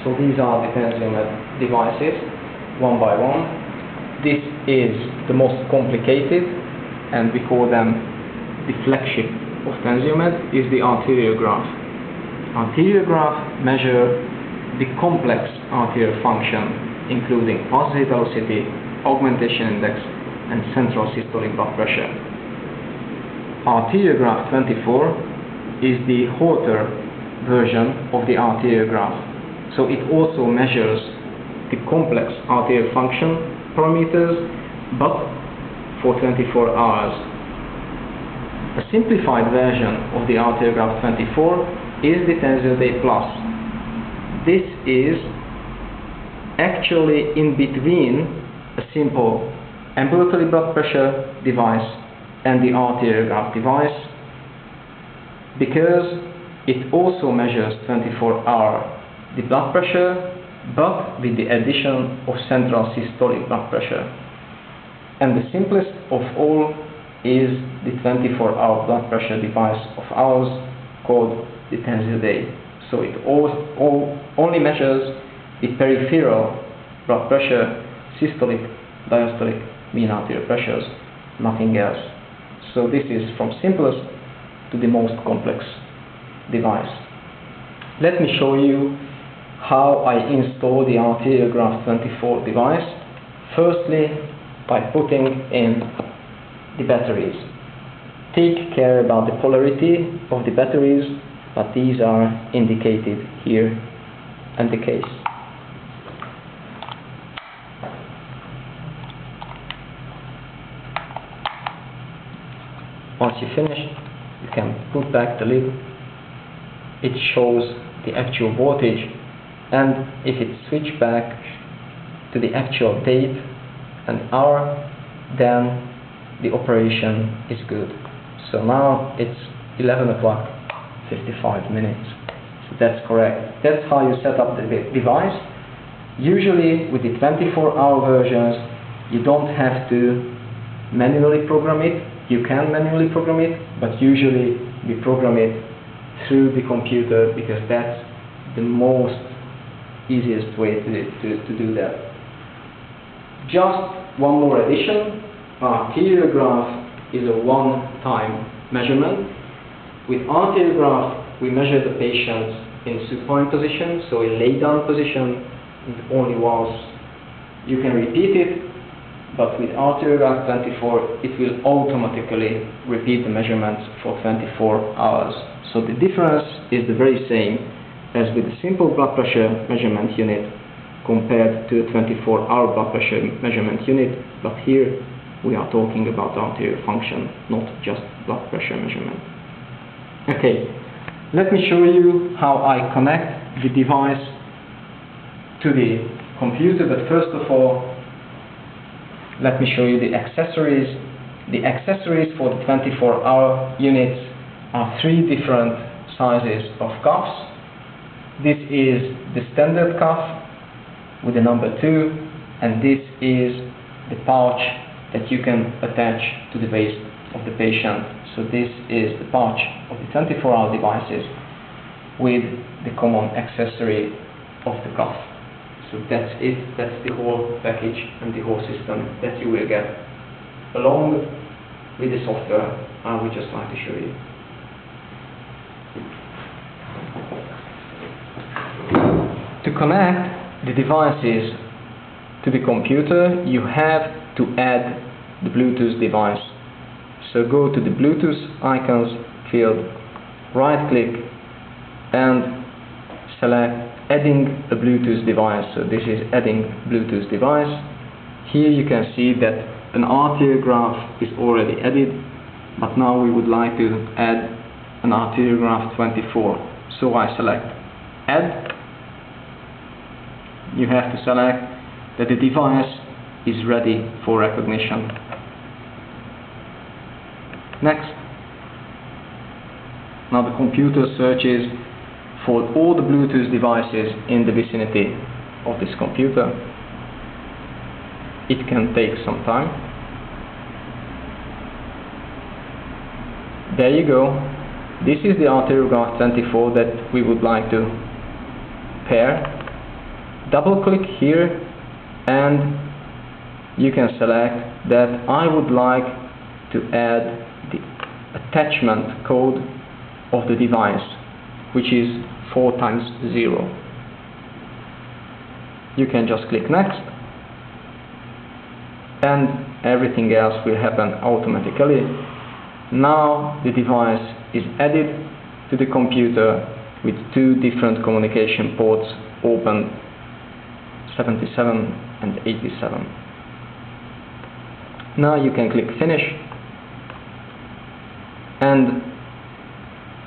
So these are the tensiomet devices, one by one. This is the most complicated, and we call them the flagship of tensiomet, is the arteriograph. Arteriograph measure the complex arterial function, including pulse rate velocity, augmentation index, and central systolic blood pressure. Arteriograph 24 is the Holter version of the arteriograph. So it also measures the complex arterial function parameters, but for 24 hours. A simplified version of the arteriograph 24 is the Tensioday Plus. This is actually in between a simple ambulatory blood pressure device and the arteriograph device, because it also measures 24-hour the blood pressure, but with the addition of central systolic blood pressure. And the simplest of all is the 24-hour blood pressure device of ours, called the Tensioday. So it only measures the peripheral blood pressure, systolic, diastolic, mean arterial pressures, nothing else. So this is from simplest to the most complex device. Let me show you how I install the Arteriograph 24 device. Firstly, by putting in the batteries. Take care about the polarity of the batteries, but these are indicated here in the case. Once you finish, you can put back the lid. It shows the actual voltage, and if it switches back to the actual date and hour, then the operation is good. So now it's 11 o'clock 55 minutes. So that's correct. That's how you set up the device. Usually with the 24-hour versions, you don't have to manually program it. You can manually program it, but usually we program it through the computer, because that's the most easiest way to do that. Just one more addition. Arteriograph is a one-time measurement. With arteriograph, we measure the patients in supine position, so in lay-down position, only once. You can repeat it, but with arteriograph 24, it will automatically repeat the measurements for 24 hours. So the difference is the very same as with the simple blood pressure measurement unit compared to a 24-hour blood pressure measurement unit, but here we are talking about arterial function, not just blood pressure measurement. Okay, let me show you how I connect the device to the computer, but first of all, let me show you the accessories. The accessories for the 24-hour units are three different sizes of cuffs. This is the standard cuff with the number 2, and this is the pouch that you can attach to the waist of the patient. So this is the pouch of the 24-hour devices with the common accessory of the cuff. So that's it, that's the whole package and the whole system that you will get along with the software I would just like to show you. To connect the devices to the computer, you have to add the Bluetooth device. So go to the Bluetooth icons field, right click and select adding a Bluetooth device. So this is adding Bluetooth device. Here you can see that an arteriograph is already added, but now we would like to add an arteriograph 24. So I select add. You have to select that the device is ready for recognition. Next. Now the computer searches for all the Bluetooth devices in the vicinity of this computer. It can take some time. There you go. This is the Arteriograph 24 that we would like to pair double click here and you can select that I would like to add the attachment code of the device, which is 4 times 0. You can just click next and everything else will happen automatically. Now the device is added to the computer with 2 different communication ports open, 77 and 87. Now you can click finish and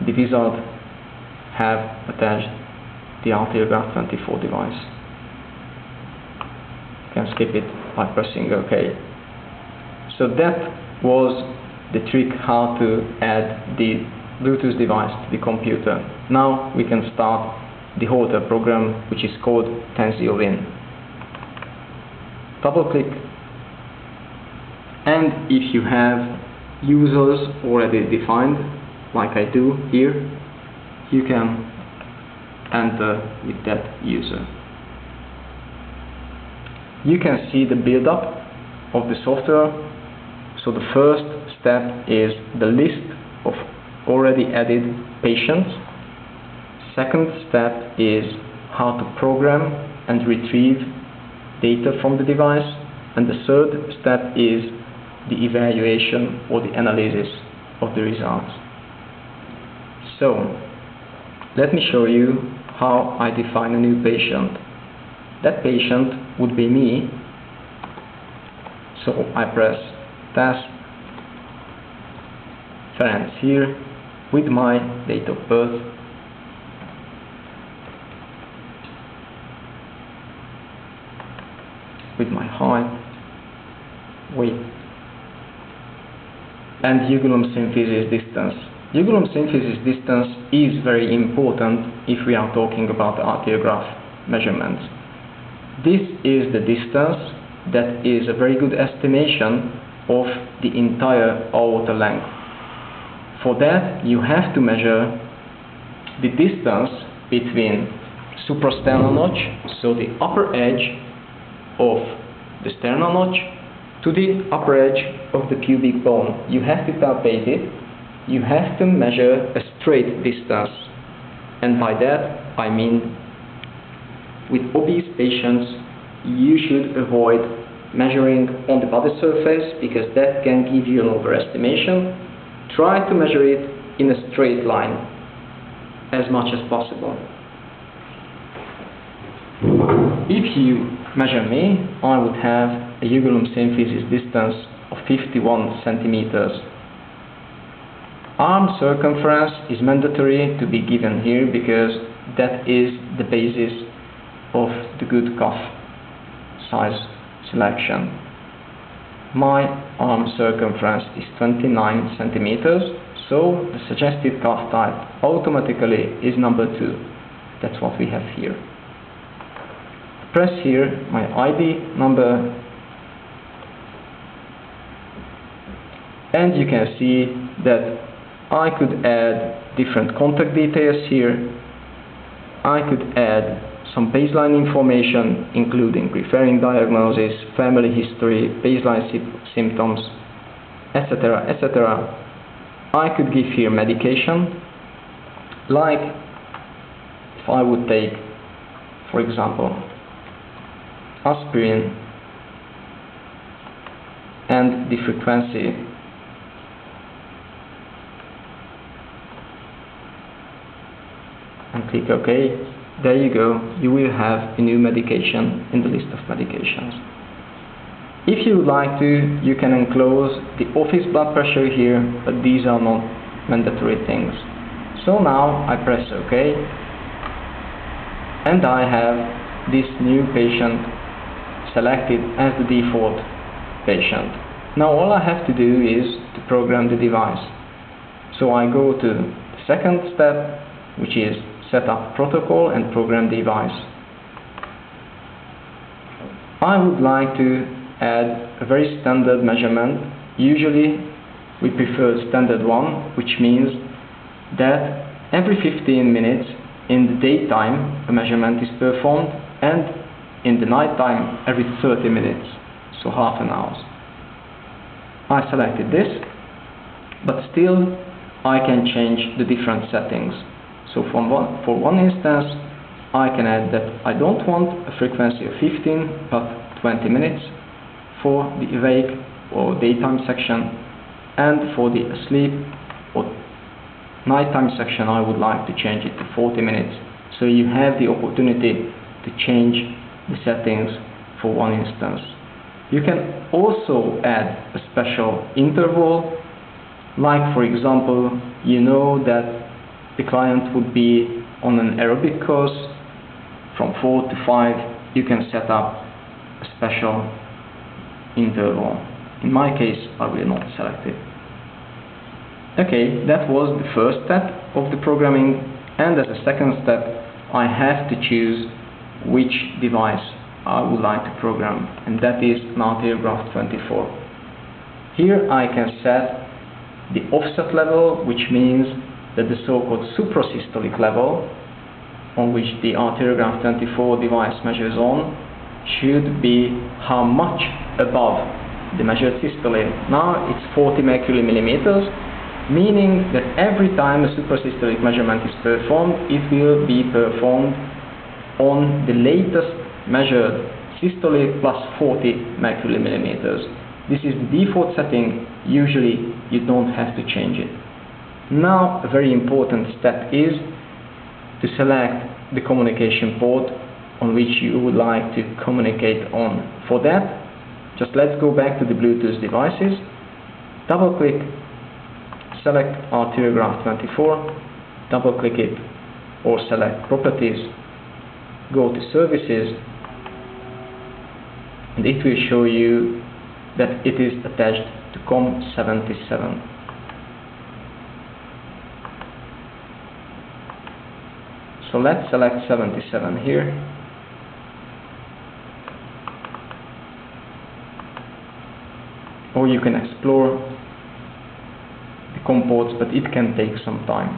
the wizard have attached the ArteriographHolter1 device. You can skip it by pressing OK. So that was the trick how to add the Bluetooth device to the computer. Now we can start the Holter program, which is called TensioWin. Double click, and if you have users already defined, like I do here, you can enter with that user. You can see the build-up of the software. So the first step is the list of already added patients. Second step is how to program and retrieve data from the device. And the third step is the evaluation or the analysis of the results. So let me show you how I define a new patient. That patient would be me. So I press Task Ferenc here with my date of birth, with my height, weight, and ugulum symphysis distance. Ugulum symphysis distance is very important if we are talking about arteriograph measurements. This is the distance that is a very good estimation of the entire aorta length. For that, you have to measure the distance between suprasternal notch, so the upper edge of the sternal notch, to the upper edge of the pubic bone. You have to palpate it. You have to measure a straight distance. And by that, I mean with obese patients, you should avoid measuring on the body surface because that can give you an overestimation. Try to measure it in a straight line as much as possible. If you measure me, I would have a ugulum symphysis distance of 51 centimeters. Arm circumference is mandatory to be given here because that is the basis of the good cuff size selection. My arm circumference is 29 centimeters, so the suggested cuff type automatically is number 2. That's what we have here. Press here my ID number, and you can see that I could add different contact details here. I could add some baseline information, including referring diagnosis, family history, baseline symptoms, etc., etc. I could give here medication, like if I would take, for example, aspirin and the frequency. And click OK. There you go. You will have a new medication in the list of medications. If you would like to, you can enclose the office blood pressure here, but these are not mandatory things. So now I press OK, and I have this new patient selected as the default patient. Now all I have to do is to program the device. So I go to the second step, which is set up protocol and program device. I would like to add a very standard measurement. Usually we prefer standard one, which means that every 15 minutes in the daytime a measurement is performed, and in the night time every 30 minutes, so half an hour. I selected this, but still I can change the different settings. So for one instance, I can add that I don't want a frequency of 15 but 20 minutes for the awake or daytime section, and for the asleep or nighttime section I would like to change it to 40 minutes. So you have the opportunity to change the settings for one instance. You can also add a special interval, like for example, you know that the client would be on an aerobic course from 4 to 5, you can set up a special interval. In my case, I will not select it. Okay, that was the first step of the programming, and as a second step, I have to choose which device I would like to program, and that is an ArteriographHolter1. Here I can set the offset level, which means that the so-called suprasystolic level on which the ArteriographHolter1 device measures on should be how much above the measured systole. Now it's 40 mercury millimeters, meaning that every time a suprasystolic measurement is performed, it will be performed on the latest measured systole plus 40 mercury millimeters. This is the default setting. Usually you don't have to change it. Now a very important step is to select the communication port on which you would like to communicate on. For that, just let's go back to the Bluetooth devices, double click, select ArteriographHolter1, double click it, or select properties, go to services, and it will show you that it is attached to COM77. So let's select 77 here. Or you can explore the COM ports, but it can take some time.